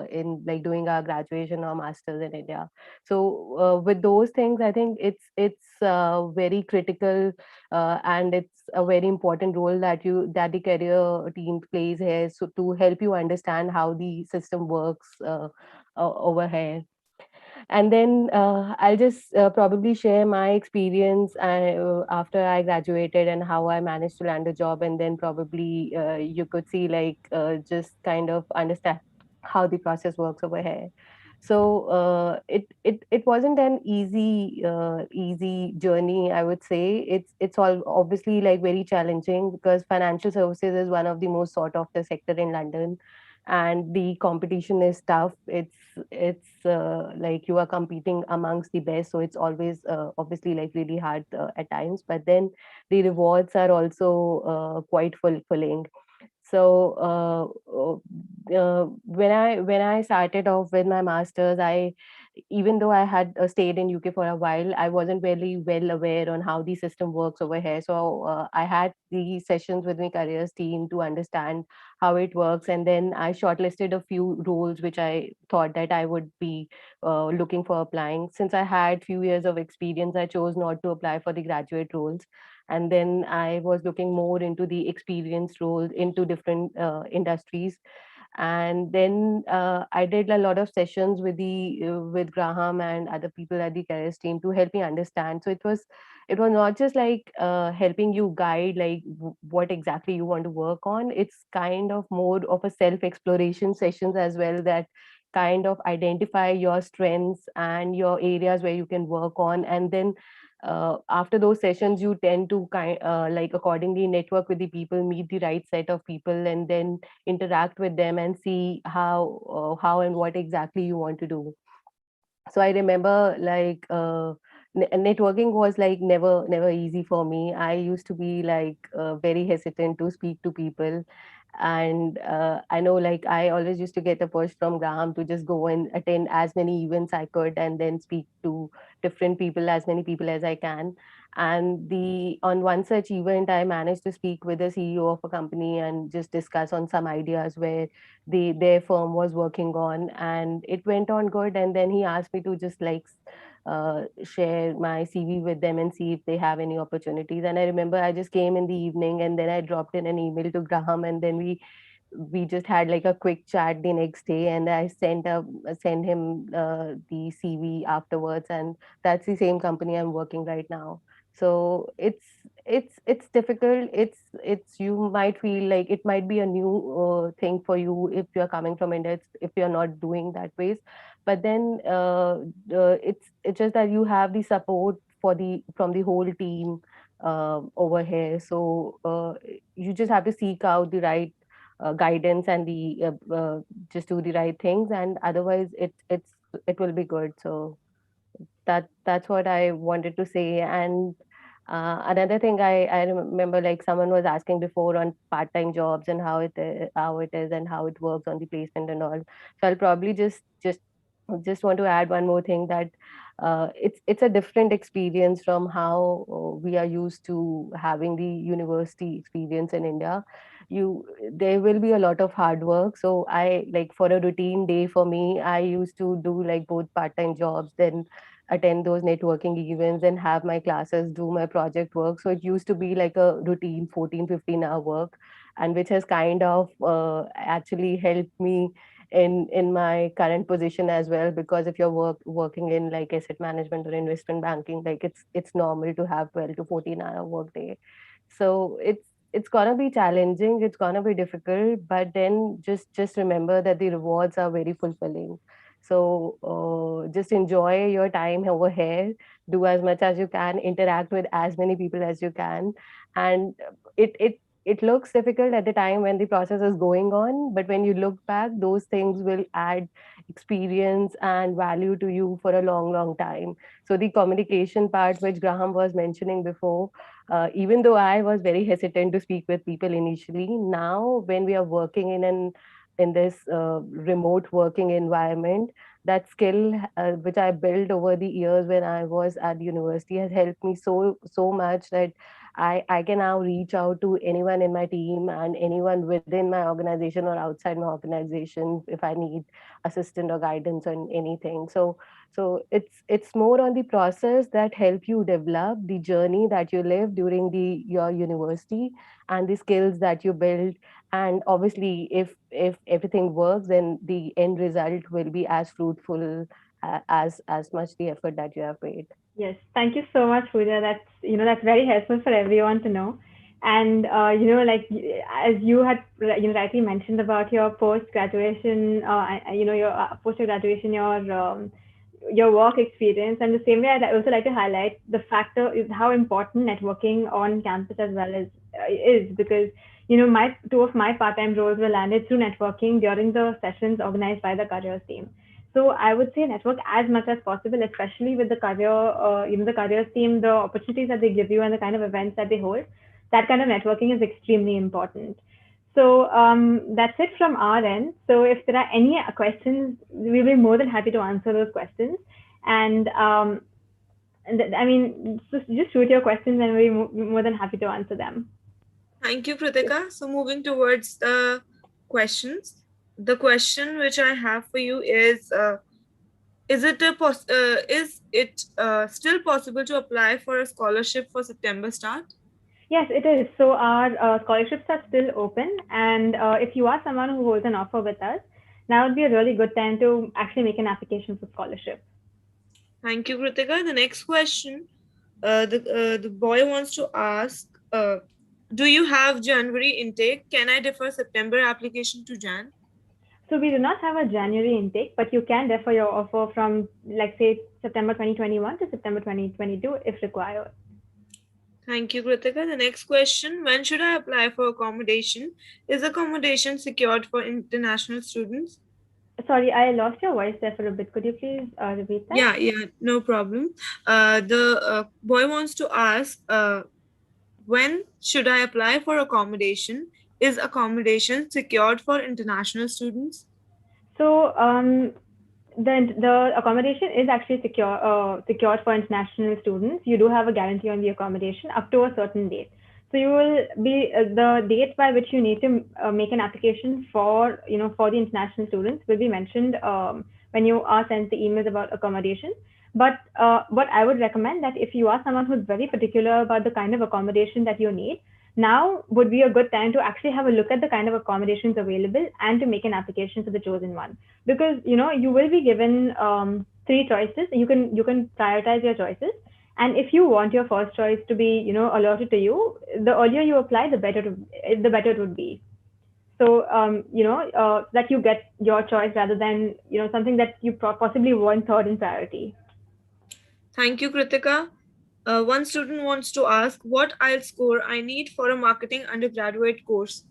in like doing our graduation or masters in India. So with those things, I think it's very critical, and it's a very important role that the career team plays here, so to help you understand how the system works over here. And then I'll just probably share my experience after I graduated and how I managed to land a job, and then probably you could see like just kind of understand how the process works over here. So it wasn't an easy journey, I would say. It's all obviously like very challenging, because financial services is one of the most sought after sector in London, and the competition is tough. It's like you are competing amongst the best, so it's always obviously like really hard at times, but then the rewards are also quite fulfilling. So when I started off with my masters, I even though I had stayed in UK for a while, I wasn't really well aware on how the system works over here. So I had the sessions with my careers team to understand how it works, and then I shortlisted a few roles which I thought that I would be looking for applying. Since I had few years of experience, I chose not to apply for the graduate roles, and then I was looking more into the experienced roles into different industries. And then I did a lot of sessions with Graham and other people at the careers team to help me understand. So it was not just like helping you guide like what exactly you want to work on. It's kind of more of a self exploration sessions as well, that kind of identify your strengths and your areas where you can work on. And then after those sessions, you tend to like accordingly network with the people, meet the right set of people, and then interact with them and see how and what exactly you want to do. So I remember like networking was like never easy for me. I used to be like very hesitant to speak to people, and I know like I always used to get a push from Graham to just go and attend as many events I could, and then speak to different people, as many people as I can. And the on one such event, I managed to speak with the CEO of a company and just discuss on some ideas where their firm was working on, and it went on good. And then he asked me to just like share my CV with them and see if they have any opportunities. And I remember I just came in the evening, and then I dropped in an email to Graham, and then we just had like a quick chat the next day, and I sent him the CV afterwards, and that's the same company I'm working right now. So it's difficult. It's you might feel like it might be a new thing for you if you're coming from India. If you're not doing that ways, but then it's just that you have the support from the whole team over here. So you just have to seek out the right guidance and the just do the right things, and otherwise it will be good. So that's what I wanted to say. And another thing I remember, like someone was asking before on part-time jobs and how it is and how it works on the placement and all. So I'll probably just want to add one more thing, that it's a different experience from how we are used to having the university experience in India. You There will be a lot of hard work. So I like, for a routine day for me, I used to do like both part-time jobs, then attend those networking events and have my classes, do my project work. So it used to be like a routine 14-15 hour work. and which has kind of actually helped me in my current position as well. Because if you're working in like asset management or investment banking, like it's normal to have 12 to 14-hour work day. So it's gonna be challenging, it's gonna be difficult, but then just remember that the rewards are very fulfilling. So just enjoy your time over here, do as much as you can, interact with as many people as you can. And it looks difficult at the time when the process is going on, but when you look back, those things will add experience and value to you for a long time. So the communication part, which Graham was mentioning before, even though I was very hesitant to speak with people initially, now when we are working in this remote working environment, that skill which I built over the years when I was at university has helped me so much that I can now reach out to anyone in my team and anyone within my organization or outside my organization if I need assistance or guidance on anything. So it's more on the process that help you develop the journey that you live during the your university and the skills that you build. And obviously if everything works, then the end result will be as fruitful as much the effort that you have made. Yes, thank you so much, Pooja. That's that's very helpful for everyone to know. And like as you had rightly mentioned about your post graduation, your post graduation, your work experience, and the same way I'd also like to highlight the factor is how important networking on campus as well is, because my two of my part-time roles were landed through networking during the sessions organized by the careers team. So I would say network as much as possible, especially with the the careers team, the opportunities that they give you and the kind of events that they hold. That kind of networking is extremely important. So that's it from our end. So if there are any questions, we'll be more than happy to answer those questions. And I mean, just shoot your questions, and we'll be more than happy to answer them. Thank you, Kritika. So moving towards the questions, the question which I have for you is it still possible to apply for a scholarship for September start? Yes, it is. So our scholarships are still open, and if you are someone who holds an offer with us, now would be a really good time to actually make an application for scholarship. Thank you, Kritika. The next question, the boy wants to ask, do you have January intake? Can I defer September application to Jan? So we do not have a January intake, but you can defer your offer from, like, say, September 2021 to September 2022 if required. Thank you, Kritika. The next question, when should I apply for accommodation? Is accommodation secured for international students? Sorry, I lost your voice there for a bit. Could you please repeat that? Yeah, no problem. The boy wants to ask, when should I apply for accommodation? Is accommodation secured for international students? So the accommodation is actually secured for international students. You do have a guarantee on the accommodation up to a certain date. So you will be the date by which you need to make an application for for the international students will be mentioned when you are sent the emails about accommodation. But what I would recommend, that if you are someone who's very particular about the kind of accommodation that you need, now would be a good time to actually have a look at the kind of accommodations available and to make an application for the chosen one. Because you will be given three choices. You can prioritize your choices, and if you want your first choice to be allotted to you, the earlier you apply, the better it would be. So that you get your choice rather than something that you possibly want third in priority. Thank you, Kritika. One student wants to ask what IELTS score I need for a marketing undergraduate course.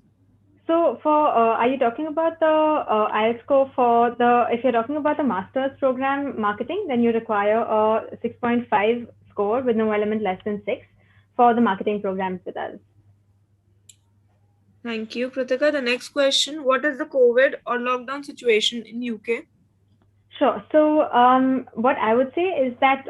So are you talking about the IELTS score for if you're talking about the master's program marketing, then you require a 6.5 score with no element less than 6 for the marketing programs with us. Thank you, Kritika. The next question, what is the COVID or lockdown situation in UK? Sure. So what I would say is that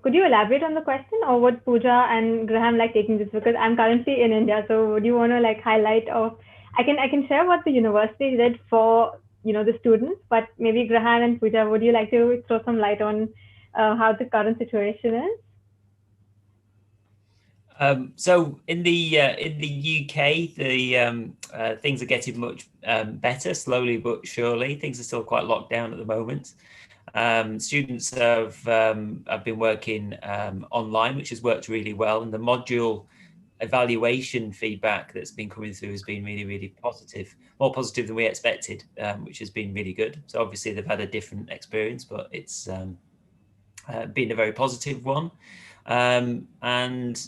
could you elaborate on the question, or would Pooja and Graham like taking this, because I'm currently in India. So would you want to like highlight, or I can share what the university did for the students, but maybe Graham and Pooja, would you like to throw some light on how the current situation is? So in the UK, the things are getting much better, slowly but surely. Things are still quite locked down at the moment. Students have been working online, which has worked really well, and the module evaluation feedback that's been coming through has been really, really positive, more positive than we expected, which has been really good. So obviously they've had a different experience, but it's been a very positive one. And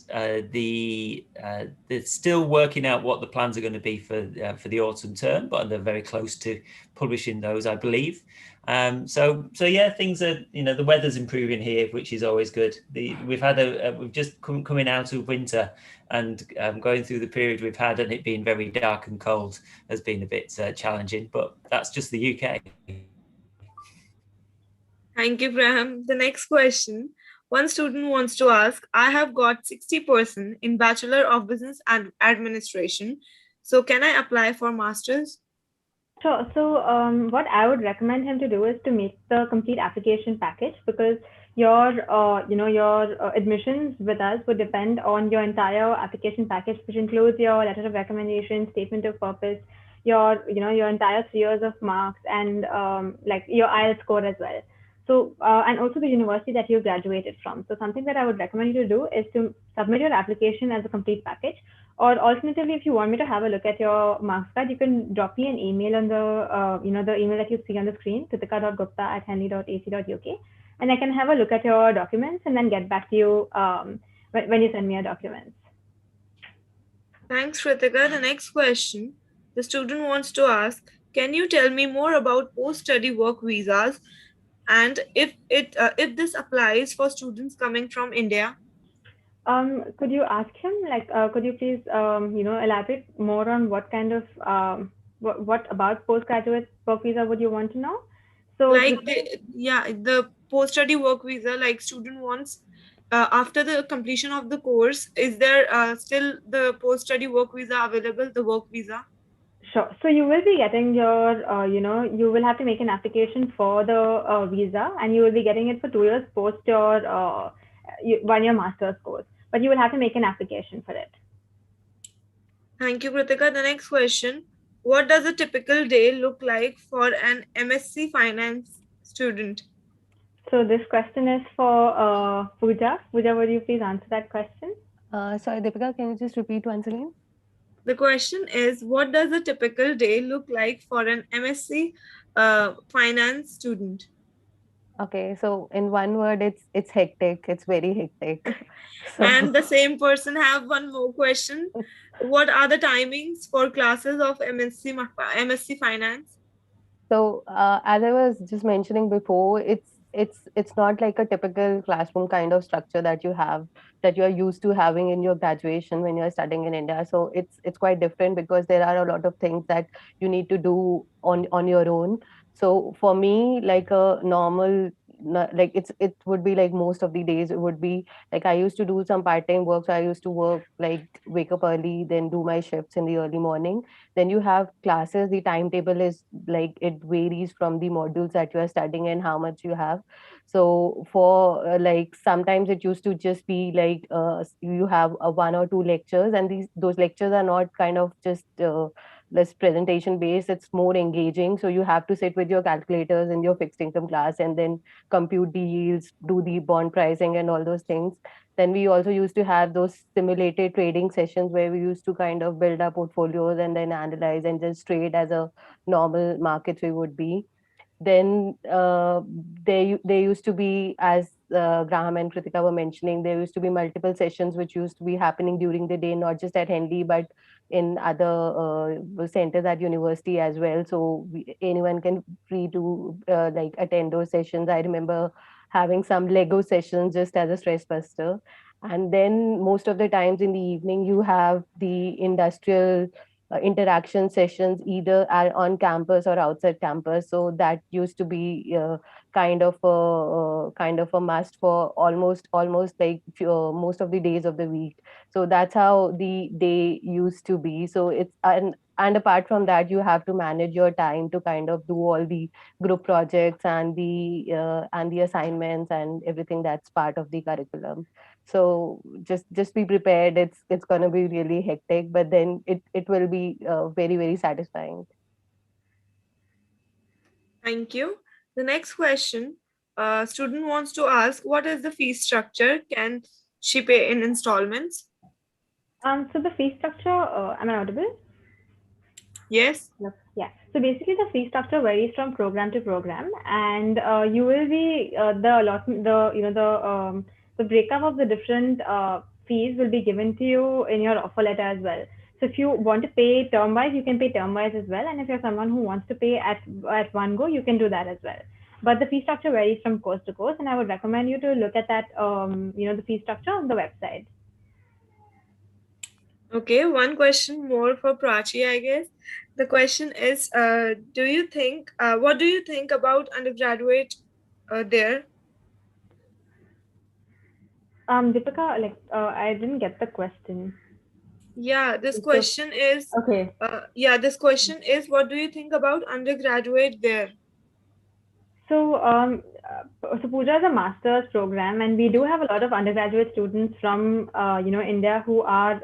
they're still working out what the plans are going to be for the autumn term, but they're very close to publishing those, I believe. So yeah, things are, the weather's improving here, which is always good. We've just coming out of winter, and going through the period we've had, and it being very dark and cold has been a bit challenging, but that's just the UK. Thank you, Graham. The next question. One student wants to ask, I have got 60% in Bachelor of Business and Administration. So can I apply for Masters? Sure. So, what I would recommend him to do is to make the complete application package, because your admissions with us would depend on your entire application package, which includes your letter of recommendation, statement of purpose, your entire 3 years of marks, and like your IELTS score as well. So, and also the university that you graduated from. So, something that I would recommend you to do is to submit your application as a complete package. Or alternatively, if you want me to have a look at your marks card, you can drop me an email on the email that you see on the screen, kritika.gupta@henley.ac.uk, and I can have a look at your documents and then get back to you when you send me your documents. Thanks, Kritika. The next question. The student wants to ask, can you tell me more about post-study work visas, and if this applies for students coming from India? Could you ask him, like, could you please, elaborate more on what kind of, what about postgraduate work visa would you want to know? So, Like the post-study work visa, like student wants after the completion of the course, is there still the post-study work visa available, the work visa? sure. So you will be getting your, you will have to make an application for the visa, and you will be getting it for 2 years post your 1 year master's course. But you will have to make an application for it. Thank you, Kritika. The next question. What does a typical day look like for an MSc Finance student? So this question is for Puja. Puja, would you please answer that question? Sorry, Deepika, can you just repeat once again? The question is, what does a typical day look like for an MSc Finance student? Okay, so in one word, it's hectic. It's very hectic. So, And the same person have one more question. What are the timings for classes of MSc Finance? so as I was just mentioning before, it's not like a typical classroom kind of structure that you have, that you are used to having in your graduation when you're studying in India. So it's quite different, because there are a lot of things that you need to do on your own. So for me, like a normal, like it would be like most of the days it would be like I used to do some part-time work. So I used to work, like wake up early, then do my shifts in the early morning. Then you have classes. The timetable is like it varies from the modules that you are studying and how much you have. So for like sometimes it used to just be like you have one or two lectures, and those lectures are not kind of just less presentation based. It's more engaging. So you have to sit with your calculators in your fixed income class and then compute the yields, do the bond pricing and all those things. Then we also used to have those simulated trading sessions where we used to kind of build our portfolios and then analyze and just trade as a normal market we would be. Then there used to be, as Graham and Kritika were mentioning, there used to be multiple sessions which used to be happening during the day, not just at Henley but in other centers at university as well. So anyone can free to like attend those sessions. I remember having some Lego sessions just as a stress buster. And then most of the times in the evening, you have the industrial interaction sessions, either are on campus or outside campus. So that used to be kind of a must for almost like most of the days of the week. So that's how the day used to be. So it's and apart from that, you have to manage your time to kind of do all the group projects and the assignments and everything that's part of the curriculum. So just be prepared. It's going to be really hectic, but then it will be very, very satisfying. Thank you. The next question, student wants to ask, what is the fee structure? Can she pay in installments? So the fee structure, am I audible? Yes. Yep. Yeah. So basically, the fee structure varies from program to program, and you will be the allotment, the breakup of the different fees will be given to you in your offer letter as well. So if you want to pay term wise, you can pay term wise as well, and if you're someone who wants to pay at one go, you can do that as well. But the fee structure varies from course to course, and I would recommend you to look at that, the fee structure on the website. Okay, one question more for Prachi, I guess. The question is, what do you think about undergraduate there? Deepika, I didn't get the question. Yeah, this So, question is, okay. what do you think about undergraduate there? So Puja is a master's program, and we do have a lot of undergraduate students from India who are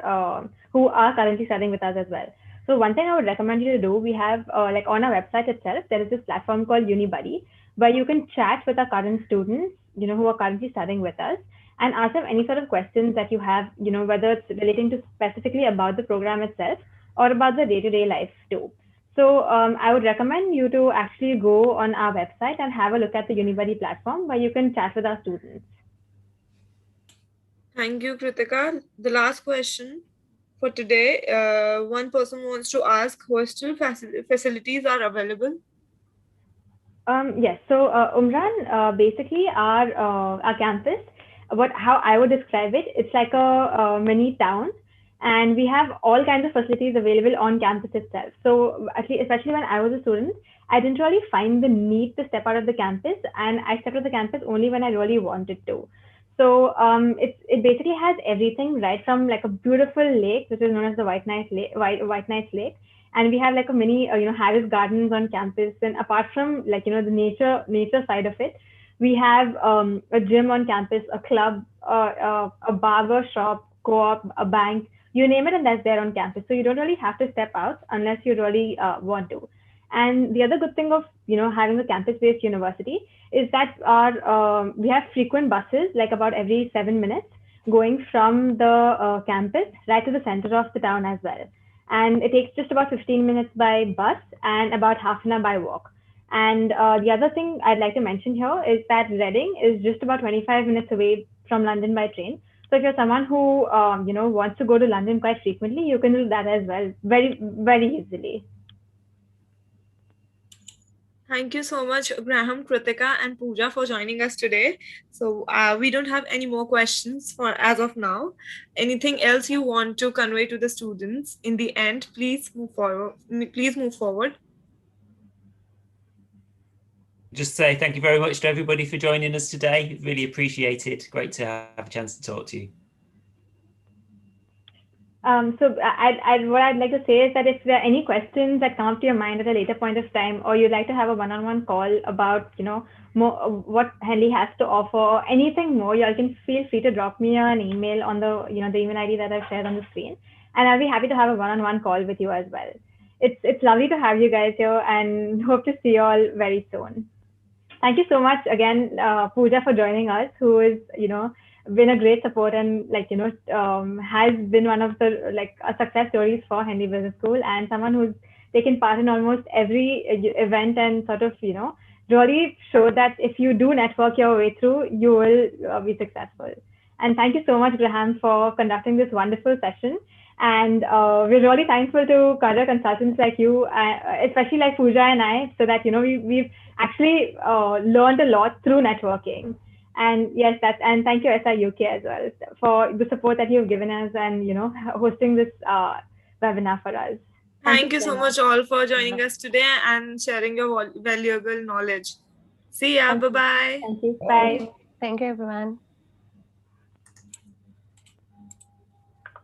currently studying with us as well. So one thing I would recommend you to do, we have like on our website itself, there is this platform called UniBuddy, where you can chat with our current students, who are currently studying with us, and ask them any sort of questions that you have, whether it's relating to specifically about the program itself or about the day-to-day life too. So I would recommend you to actually go on our website and have a look at the UniBuddy platform where you can chat with our students. Thank you, Kritika. The last question for today, one person wants to ask, hostel facilities are available? Yes. So Umran, basically our campus, how I would describe it, it's like a mini town, and we have all kinds of facilities available on campus itself. So actually, especially when I was a student, I didn't really find the need to step out of the campus, and I stepped out of the campus only when I really wanted to. So it basically has everything right from like a beautiful lake, which is known as the White Knights Lake, and we have like a mini Harris Gardens on campus. And apart from like the nature side of it, we have a gym on campus, a club, a barber shop, co-op, a bank, you name it, and that's there on campus. So you don't really have to step out unless you really want to. And the other good thing of having a campus-based university is that we have frequent buses, like about every 7 minutes, going from the campus right to the center of the town as well. And it takes just about 15 minutes by bus and about half an hour by walk. And the other thing I'd like to mention here is that Reading is just about 25 minutes away from London by train. So if you're someone who wants to go to London quite frequently, you can do that as well, very very easily. Thank you so much, Graham, Kritika, and Pooja for joining us today. So we don't have any more questions for as of now. Anything else you want to convey to the students in the end? Please move forward. Please move forward. Just say thank you very much to everybody for joining us today. Really appreciate it. Great to have a chance to talk to you. So what I'd like to say is that if there are any questions that come up to your mind at a later point of time, or you'd like to have a one-on-one call about, more what Henley has to offer, or anything more, you all can feel free to drop me an email on the, the email ID that I've shared on the screen, and I'll be happy to have a one-on-one call with you as well. It's lovely to have you guys here, and hope to see you all very soon. Thank you so much again, Pooja, for joining us, who is, been a great support and has been one of the success stories for Henley Business School, and someone who's taken part in almost every event and sort of really showed that if you do network your way through, you will be successful. And thank you so much, Graham, for conducting this wonderful session. And we're really thankful to career consultants like you, especially like Pooja and I, so that we've actually learned a lot through networking. And yes, and thank you SIUK as well for the support that you've given us and hosting this webinar for us. Thank you so much all for joining us today and sharing your valuable knowledge. See ya. Thank you. Bye-bye. Thank you. Bye. Bye. Thank you, everyone.